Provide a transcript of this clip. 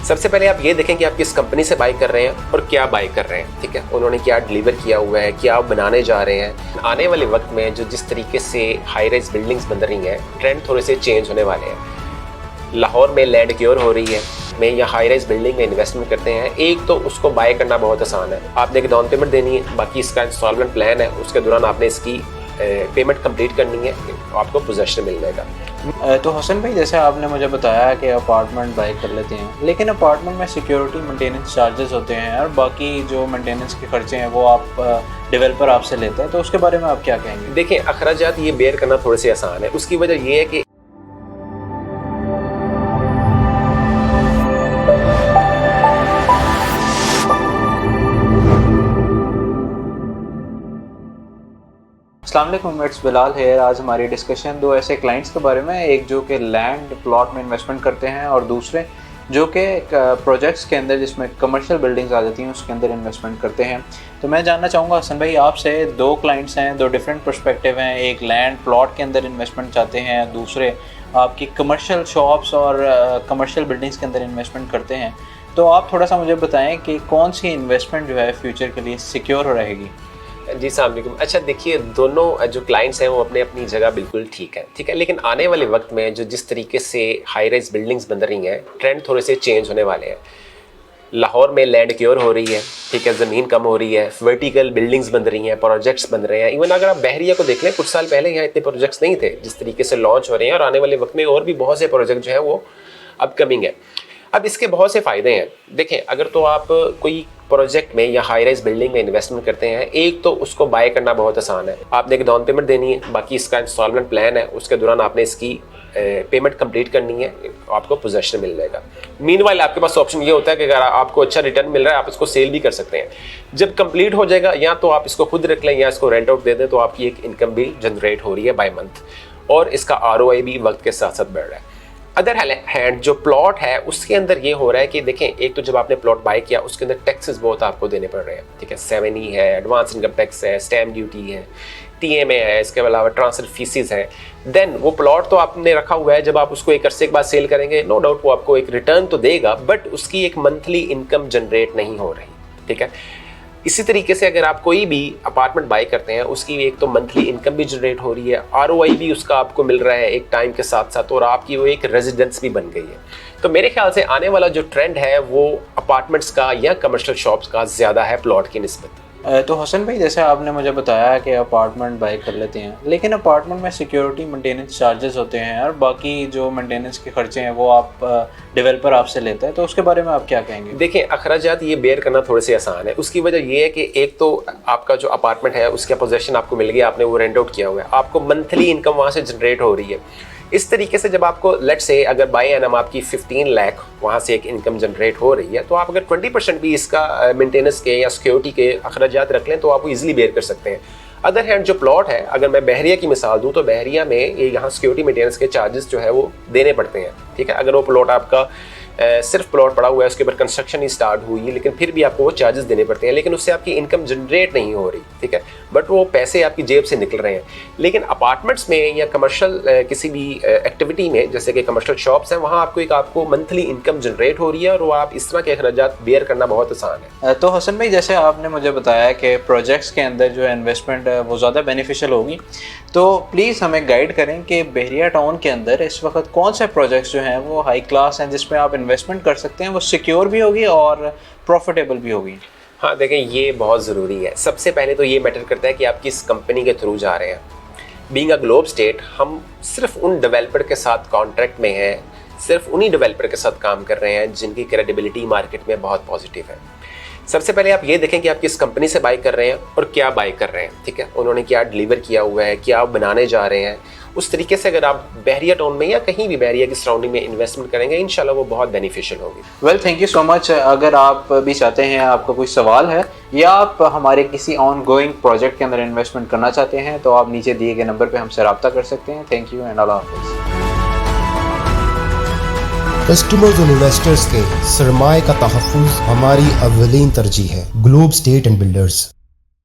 सबसे पहले आप ये देखें कि आप किस कंपनी से बाई कर रहे हैं और क्या बाई कर रहे हैं, ठीक है। उन्होंने क्या डिलीवर किया हुआ है, क्या बनाने जा रहे हैं। आने वाले वक्त में जो जिस तरीके से हाई राइज बिल्डिंग्स बन रही हैं, ट्रेंड थोड़े से चेंज होने वाले हैं। लाहौर में लैंड एक्योर हो रही है, में या हाई राइज बिल्डिंग में इन्वेस्टमेंट करते हैं, एक तो उसको बाय करना बहुत आसान है। आपने एक डाउन पेमेंट देनी है, बाकी इसका इंस्टॉलमेंट प्लान है, उसके दौरान आपने इसकी पेमेंट कंप्लीट करनी है, आपको पोजेशन मिल जाएगा। तो हसन भाई, जैसे आपने मुझे बताया कि अपार्टमेंट बाय कर लेते हैं, लेकिन अपार्टमेंट में सिक्योरिटी मेंटेनेंस चार्जेस होते हैं और बाकी जो मेंटेनेंस के खर्चे हैं वो आप डेवलपर आपसे लेता है, तो उसके बारे में आप क्या कहेंगे? देखिए, अखराजात ये बेयर करना थोड़े से आसान है। उसकी वजह ये है कि अस्सलाम वालेकुम, इट्स बिलाल है। आज हमारी डिस्कशन दो ऐसे क्लाइंट्स के बारे में, एक जो कि लैंड प्लॉट में इन्वेस्टमेंट करते हैं और दूसरे जो कि प्रोजेक्ट्स के अंदर जिसमें कमर्शियल बिल्डिंग्स आ जाती हैं उसके अंदर इन्वेस्टमेंट करते हैं। तो मैं जानना चाहूँगा हसन भाई आपसे, दो क्लाइंट्स हैं, दो डिफरेंट पर्सपेक्टिव हैं। एक लैंड प्लॉट के अंदर इन्वेस्टमेंट चाहते हैं, दूसरे आपकी कमर्शियल शॉप्स और कमर्शियल बिल्डिंग्स के अंदर इन्वेस्टमेंट करते हैं। तो आप थोड़ा सा मुझे बताएँ कि कौन सी इन्वेस्टमेंट जो है फ्यूचर के लिए सिक्योर रहेगी? जी अस्सलाम वालेकुम। अच्छा देखिए, दोनों जो क्लाइंट्स हैं वो अपने अपनी जगह बिल्कुल ठीक है, लेकिन आने वाले वक्त में जो जिस तरीके से हाई राइज बिल्डिंग्स बन रही हैं, ट्रेंड थोड़े से चेंज होने वाले हैं। लाहौर में लैंड एक्योर हो रही है, ठीक है, ज़मीन कम हो रही है, वर्टिकल बिल्डिंग्स बन रही हैं, प्रोजेक्ट्स बन रहे हैं। इवन अगर आप बहरिया को देख लें, कुछ साल पहले यहाँ इतने प्रोजेक्ट्स नहीं थे जिस तरीके से लॉन्च हो रहे हैं, और आने वाले वक्त में और भी बहुत से प्रोजेक्ट जो है वो अपकमिंग है। अब इसके बहुत से फ़ायदे हैं। देखें, अगर तो आप कोई प्रोजेक्ट में या हाई राइज बिल्डिंग में इन्वेस्टमेंट करते हैं, एक तो उसको बाय करना बहुत आसान है। आपने एक डाउन पेमेंट देनी है, बाकी इसका इंस्टॉलमेंट प्लान है, उसके दौरान आपने इसकी पेमेंट कंप्लीट करनी है, आपको पोजेशन मिल जाएगा। मीनवाइल आपके पास ऑप्शन ये होता है कि अगर आपको अच्छा रिटर्न मिल रहा है, आप इसको सेल भी कर सकते हैं। जब कंप्लीट हो जाएगा, या तो आप इसको खुद रख लें या इसको रेंट आउट दे दें, तो आपकी एक इनकम भी जनरेट हो रही है बाय मंथ, और इसका ROI भी वक्त के साथ साथ बढ़ रहा है। अदर हैंड जो प्लॉट है उसके अंदर ये हो रहा है कि देखें, एक तो जब आपने प्लॉट बाय किया उसके अंदर टैक्सेस बहुत आपको देने पड़ रहे हैं, ठीक है। 7E है, एडवांस इनकम टैक्स है, स्टैम्प ड्यूटी है, TMA है, इसके अलावा ट्रांसफर फीसिस है। देन वो प्लॉट तो आपने रखा हुआ है, जब आप उसको एक अरसे के बाद सेल करेंगे, नो डाउट वो आपको एक रिटर्न तो देगा, बट उसकी एक मंथली इनकम जनरेट नहीं हो रही, ठीक है। इसी तरीके से अगर आप कोई भी अपार्टमेंट बाय करते हैं, उसकी एक तो मंथली इनकम भी जनरेट हो रही है, ROI भी उसका आपको मिल रहा है एक टाइम के साथ साथ, और आपकी वो एक रेजिडेंस भी बन गई है। तो मेरे ख्याल से आने वाला जो ट्रेंड है वो अपार्टमेंट्स का या कमर्शियल शॉप्स का ज़्यादा है प्लॉट की निस्बत। तो हसन भाई, जैसे आपने मुझे बताया कि अपार्टमेंट बाय कर लेते हैं, लेकिन अपार्टमेंट में सिक्योरिटी मेंटेनेंस चार्जेस होते हैं और बाकी जो मेंटेनेंस के खर्चे हैं वो आप डेवलपर आपसे लेता है, तो उसके बारे में आप क्या कहेंगे? देखिए, अखराजात ये बेयर करना थोड़े से आसान है। उसकी वजह ये है कि एक तो आपका जो अपार्टमेंट है उसका पोजेशन आपको मिल गया, आपने वो रेंट आउट किया हुआ है, आपको मंथली इनकम वहाँ से जनरेट हो रही है। इस तरीके से जब आपको लेट्स से अगर बाय एनम आपकी 15 लाख वहाँ से एक इनकम जनरेट हो रही है, तो आप अगर 20% भी इसका मेंटेनेंस के या सिक्योरिटी के अखराजात रख लें तो आप इजीली बेयर कर सकते हैं। अदर हैंड जो प्लॉट है, अगर मैं बहरिया की मिसाल दूं, तो बहरिया में ये यहाँ सिक्योरिटी मेंटेनेंस के चार्जेस जो है वो देने पड़ते हैं, ठीक है। अगर वो प्लॉट आपका सिर्फ प्लॉट पड़ा हुआ है, उसके ऊपर कंस्ट्रक्शन ही स्टार्ट हुई है, लेकिन फिर भी आपको वो चार्जेस देने पड़ते हैं, लेकिन उससे आपकी इनकम जनरेट नहीं हो रही, ठीक है, बट वो पैसे आपकी जेब से निकल रहे हैं। लेकिन अपार्टमेंट्स में या कमर्शियल किसी भी एक्टिविटी में, जैसे कि कमर्शियल शॉप्स हैं, वहाँ आपको मंथली इनकम जनरेट हो रही है, और वो आप इस तरह के अखराजात बेयर करना बहुत आसान है। तो हसन भाई, जैसे आपने मुझे बताया कि प्रोजेक्ट्स के अंदर जो इन्वेस्टमेंट है वो ज़्यादा बेनिफिशियल होगी, तो प्लीज़ हमें गाइड करें कि बहरिया टाउन के अंदर इस वक्त कौन से प्रोजेक्ट्स जो हैं वो हाई क्लास हैं, जिसमें आप इन्वेस्टमेंट कर सकते हैं, वो सिक्योर भी होगी और प्रॉफिटेबल भी होगी? हाँ देखें, ये बहुत ज़रूरी है। सबसे पहले तो ये मैटर करता है कि आप किस कंपनी के थ्रू जा रहे हैं। बीइंग अ ग्लोब स्टेट, हम सिर्फ उन डेवलपर के साथ कॉन्ट्रैक्ट में हैं, सिर्फ उन्हीं डेवलपर के साथ काम कर रहे हैं जिनकी क्रेडिबिलिटी मार्केट में बहुत पॉजिटिव है। सबसे पहले आप ये देखें कि आप किस कंपनी से बाई कर रहे हैं और क्या बाई कर रहे हैं, ठीक है। उन्होंने क्या डिलीवर किया हुआ है, क्या बनाने जा रहे हैं। उस तरीके से अगर आप बहरिया टाउन में या कहीं भी बहरिया की सराउंडिंग में इन्वेस्टमेंट करेंगे, इंशाल्लाह वो बहुत बेनिफिशियल होगी। Well, thank you so much. अगर आप भी चाहते हैं, आपका कोई सवाल है या आप हमारे किसी ऑन गोइंग प्रोजेक्ट के अंदर इन्वेस्टमेंट करना चाहते हैं, तो आप नीचे दिए गए नंबर पर हमसे रब्ता कर सकते हैं। थैंक यू एंड अल्लाह हाफिज़। कस्टमर्स और इन्वेस्टर्स के सरमाए का तहफ़्फ़ुज़ हमारी अव्वलीन तरजीह है। Globe state and builders.